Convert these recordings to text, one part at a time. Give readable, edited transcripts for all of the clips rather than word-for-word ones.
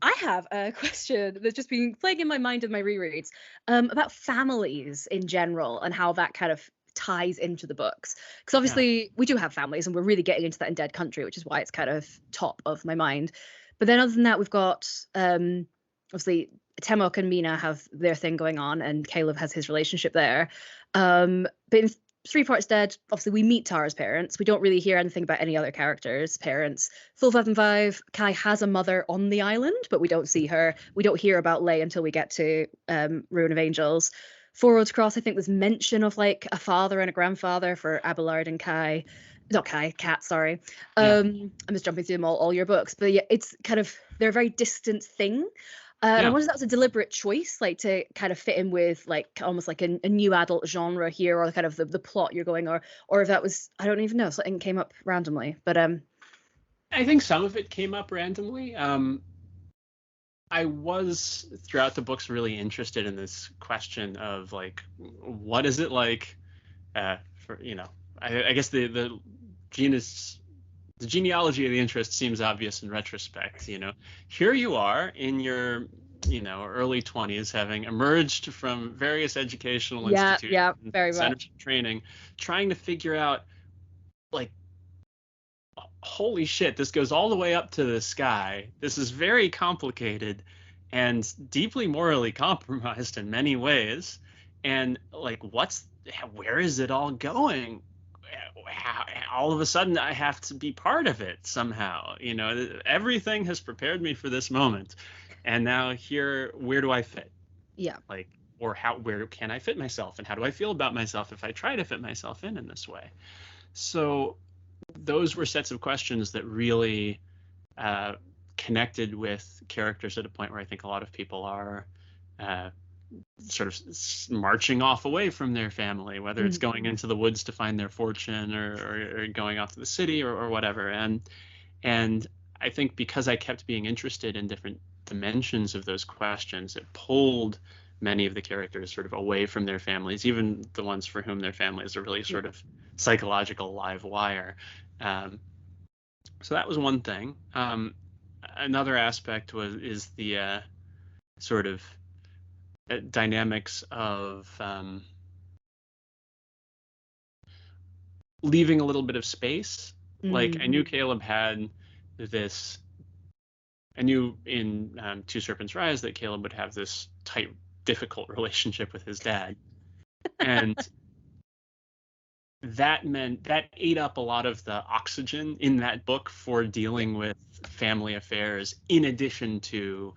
I have a question that's just been playing in my mind in my rereads, about families in general and how that kind of ties into the books. Because Yeah. obviously we do have families, and we're really getting into that in Dead Country, which is why it's kind of top of my mind. But then other than that, we've got obviously Temok and Mina have their thing going on, and Caleb has his relationship there. But in Three Parts Dead, obviously we meet Tara's parents. We don't really hear anything about any other characters' parents. Full 5 and 5, Kai has a mother on the island, but we don't see her. We don't hear about Lay until we get to Ruin of Angels. Four Roads Cross, I think there's mention of like a father and a grandfather for Abelard and Kai. Not Kai, Cat, sorry. Yeah. I'm just jumping through them all your books. But yeah, it's kind of, they're a very distant thing. And I Yeah. wonder if that was a deliberate choice, like to kind of fit in with like almost like a new adult genre here, or kind of the plot you're going, or if that was, I don't even know, something came up randomly. But I think some of it came up randomly. I was throughout the books really interested in this question of like, what is it like for, I guess the genus, the genealogy of the interest seems obvious in retrospect. Here you are in your, early 20s, having emerged from various educational institutions, yeah, very centers much. of training, trying to figure out like, holy shit, this goes all the way up to the sky. This is very complicated and deeply morally compromised in many ways. And like, where is it all going? All of a sudden, I have to be part of it somehow. Everything has prepared me for this moment. And now here, where do I fit? Yeah. Like, or where can I fit myself? And how do I feel about myself if I try to fit myself in this way? So those were sets of questions that really connected with characters at a point where I think a lot of people are sort of marching off away from their family, whether it's going into the woods to find their fortune or going off to the city or whatever. And I think because I kept being interested in different dimensions of those questions, it pulled many of the characters sort of away from their families, even the ones for whom their families are really sort of psychological live wire. So that was one thing. Another aspect is the sort of dynamics of leaving a little bit of space. Like I knew Caleb had this. I knew in Two Serpents Rise that Caleb would have this tight, difficult relationship with his dad, and that ate up a lot of the oxygen in that book for dealing with family affairs, in addition to,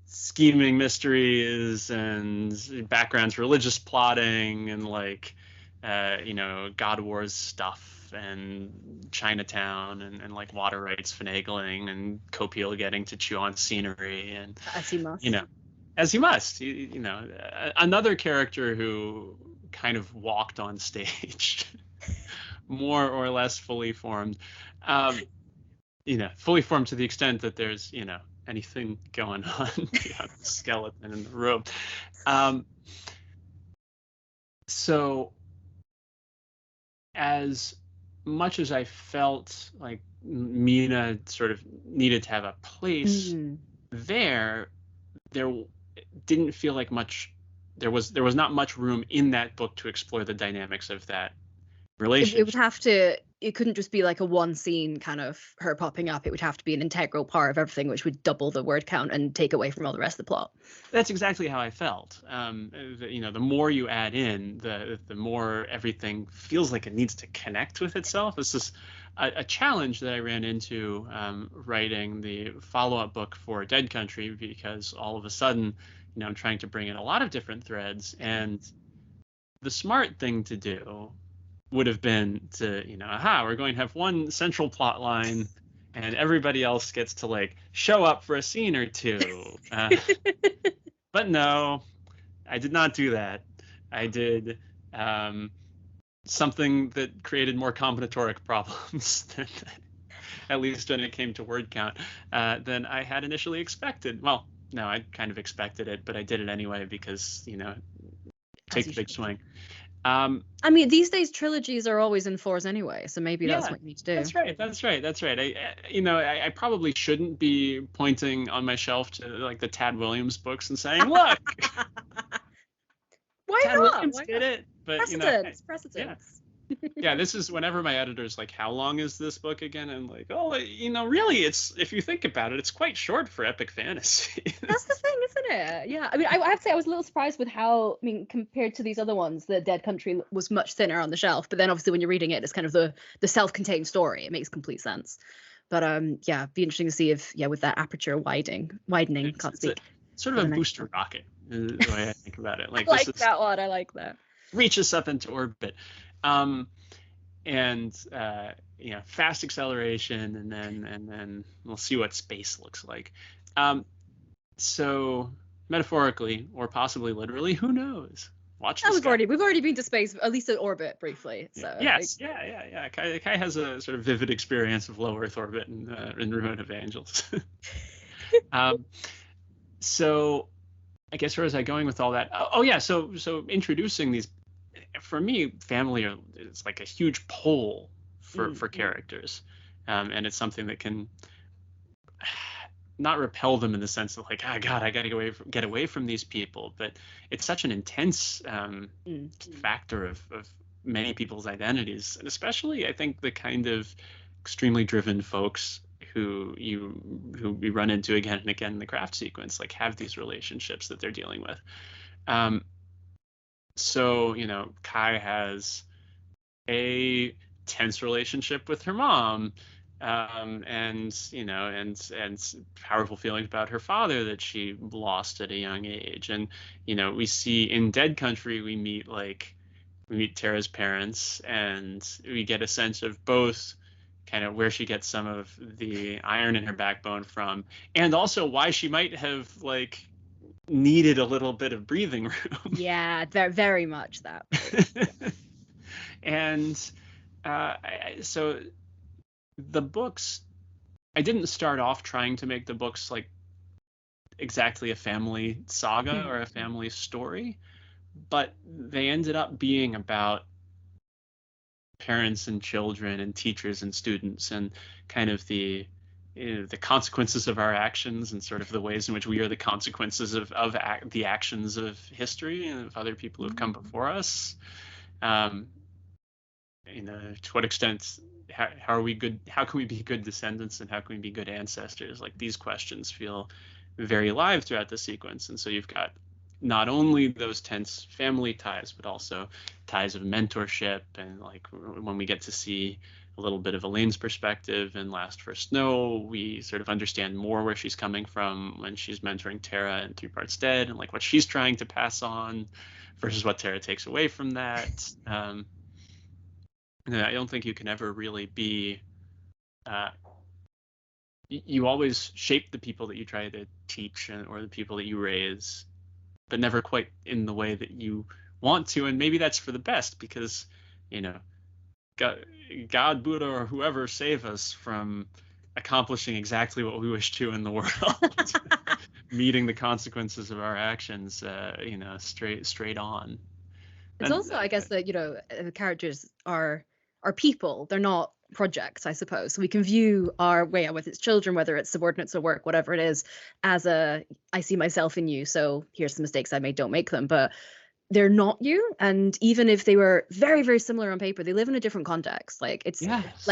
scheming mysteries and backgrounds, religious plotting, and like, God Wars stuff and Chinatown and like water rights finagling and Copiel getting to chew on scenery and, As he must. As he must, another character who kind of walked on stage, more or less fully formed, fully formed to the extent that there's, anything going on beyond the skeleton in the room. So as much as I felt like Mina sort of needed to have a place there didn't feel like much. There was not much room in that book to explore the dynamics of that relationship. It would have to. It couldn't just be like a one scene kind of her popping up. It would have to be an integral part of everything, which would double the word count and take away from all the rest of the plot. That's exactly how I felt. The more you add in, the more everything feels like it needs to connect with itself. This is a challenge that I ran into writing the follow-up book for Dead Country, because all of a sudden, I'm trying to bring in a lot of different threads, and the smart thing to do would have been to, we're going to have one central plot line and everybody else gets to like show up for a scene or two. But no, I did not do that. I did something that created more combinatoric problems, at least when it came to word count, than I had initially expected. Well, no, I kind of expected it, but I did it anyway because, take the big swing. I mean, these days trilogies are always in 4s anyway, so maybe that's Yeah, what you need to do. that's right. That's right. That's right. I probably shouldn't be pointing on my shelf to like the Tad Williams books and saying, "Look, Why Tad not? Williams Why did not? it." But Precedence, yeah, precedence. yeah. This is whenever my editor's like, "How long is this book again?" And like, "Oh, really, it's if you think about it, it's quite short for epic fantasy." That's the thing, isn't it? Yeah. I mean, I have to say I was a little surprised with how, I mean, compared to these other ones, the Dead Country was much thinner on the shelf. But then obviously when you're reading it, it's kind of the self-contained story. It makes complete sense. But yeah, be interesting to see if, yeah, with that aperture widening, can't It's a speak. sort of a booster rocket, is the way I think about it. Like I like this is that one. I like that. reaches up into orbit. And fast acceleration, and then we'll see what space looks like. So metaphorically or possibly literally, who knows? Watch the sky. We've already been to space, at least in orbit briefly. So yes, yeah. Kai has a sort of vivid experience of low Earth orbit in Remote Evangels. So I guess where was I going with all that? Oh yeah, so introducing these, for me, family is like a huge pull for characters, and it's something that can not repel them in the sense of like, oh God, I got to get away from these people, but it's such an intense factor of many people's identities, and especially I think the kind of extremely driven folks who we run into again and again in the craft sequence, like have these relationships that they're dealing with. So Kai has a tense relationship with her mom, and powerful feelings about her father that she lost at a young age. And we see in Dead Country we meet Tara's parents, and we get a sense of both kind of where she gets some of the iron in her backbone from, and also why she might have needed a little bit of breathing room. Yeah, very, very much that. And so the books, I didn't start off trying to make the books like exactly a family saga or a family story, but they ended up being about parents and children and teachers and students, and kind of the consequences of our actions, and sort of the ways in which we are the consequences of the actions of history and of other people who've come before us. To what extent, how are we good? How can we be good descendants, and how can we be good ancestors? Like, these questions feel very alive throughout the sequence. And so you've got not only those tense family ties, but also ties of mentorship, and like when we get to see a little bit of Elaine's perspective in Last First Snow, we sort of understand more where she's coming from when she's mentoring Tara in 3 Parts Dead, and like what she's trying to pass on versus what Tara takes away from that. I don't think you can ever really be you always shape the people that you try to teach, or the people that you raise, but never quite in the way that you want to. And maybe that's for the best, because God, Buddha, or whoever save us from accomplishing exactly what we wish to in the world, meeting the consequences of our actions, straight on. It's also, I guess, that the characters are people. They're not projects, I suppose. So we can view our way, whether it's children, whether it's subordinates or work, whatever it is, as I see myself in you, so here's the mistakes I made, don't make them. But they're not you. And even if they were very, very similar on paper, they live in a different context. Like, it's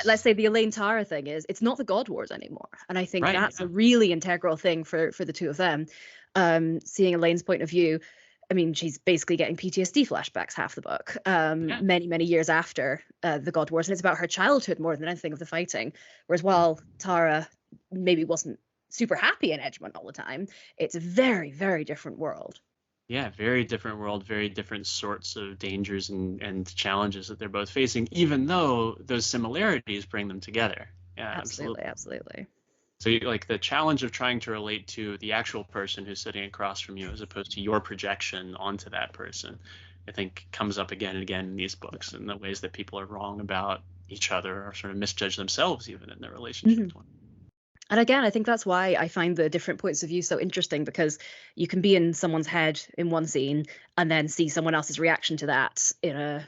let's say the Elaine Tara thing it's not the God Wars anymore. And I think that's a really integral thing for the two of them. Seeing Elaine's point of view, I mean, she's basically getting PTSD flashbacks half the book, many, many years after the God Wars. And it's about her childhood more than anything of the fighting. Whereas while Tara maybe wasn't super happy in Edgemont all the time, it's a very, very different world. Yeah, very different world, very different sorts of dangers and challenges that they're both facing, even though those similarities bring them together. Yeah, absolutely. So like the challenge of trying to relate to the actual person who's sitting across from you, as opposed to your projection onto that person, I think comes up again and again in these books, and the ways that people are wrong about each other, or sort of misjudge themselves even in their relationships. And again, I think that's why I find the different points of view so interesting, because you can be in someone's head in one scene and then see someone else's reaction to that in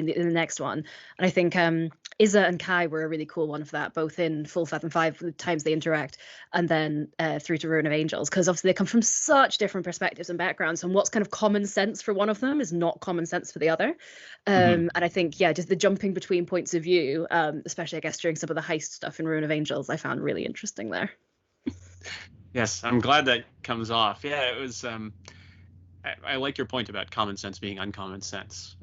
the next one. And I think Izza and Kai were a really cool one for that, both in Full Fathom 5, the times they interact, and then through to Ruin of Angels, because obviously they come from such different perspectives and backgrounds, and what's kind of common sense for one of them is not common sense for the other. And I think, yeah, just the jumping between points of view, especially I guess during some of the heist stuff in Ruin of Angels, I found really interesting there. Yes, I'm glad that comes off. Yeah, it was. I like your point about common sense being uncommon sense.